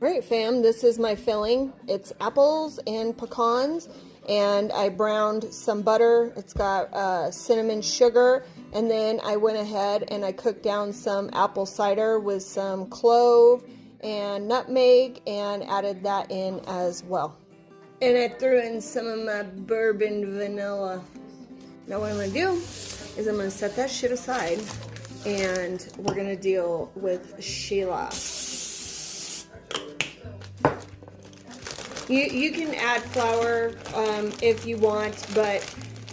Alright fam, this is my filling. It's apples and pecans, and I browned some butter. It's got cinnamon sugar, and then I went ahead and I cooked down some apple cider with some clove and nutmeg and added that in as well. And I threw in some of my bourbon vanilla. Now what I'm going to do is I'm going to set that shit aside, and we're going to deal with Sheila. You can add flour if you want, but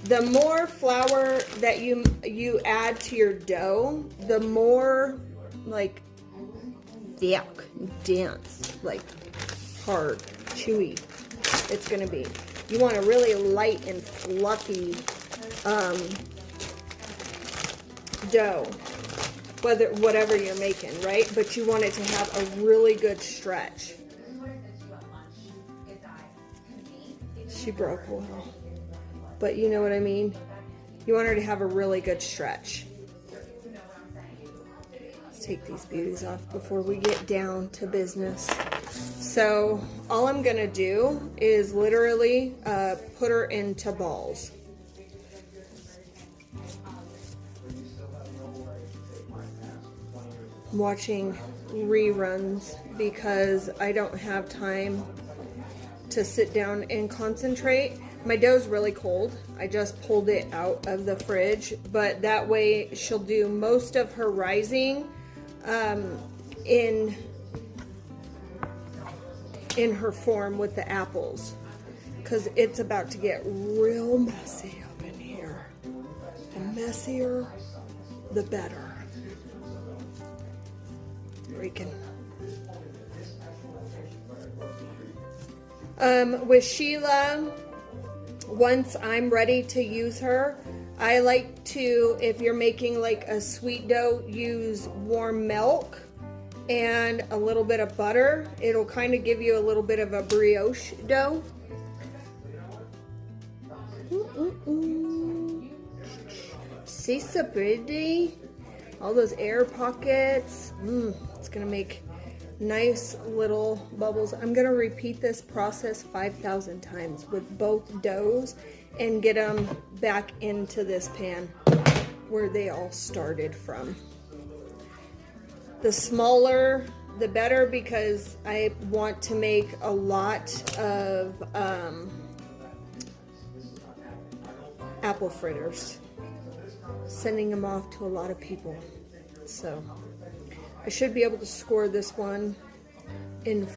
the more flour that you add to your dough, the more like thick, dense, like hard, chewy it's gonna be. You want a really light and fluffy dough, whatever you're making, right? But you want it to have a really good stretch. She broke a little, but you know what I mean? You want her to have a really good stretch. Let's take these beauties off before we get down to business. So all I'm gonna do is literally put her into balls. I'm watching reruns because I don't have time to sit down and concentrate. My dough's really cold. I just pulled it out of the fridge, but that way she'll do most of her rising in her form with the apples, because it's about to get real messy up in here. The messier, the better. Freaking. With Sheila, once I'm ready to use her, I like to, if you're making like a sweet dough, use warm milk and a little bit of butter. It'll kind of give you a little bit of a brioche dough. See, so pretty. All those air pockets. It's gonna make nice little bubbles. I'm gonna repeat this process 5,000 times with both doughs and get them back into this pan where they all started from. The smaller the better, because I want to make a lot of apple fritters, sending them off to a lot of people. So I should be able to score this one in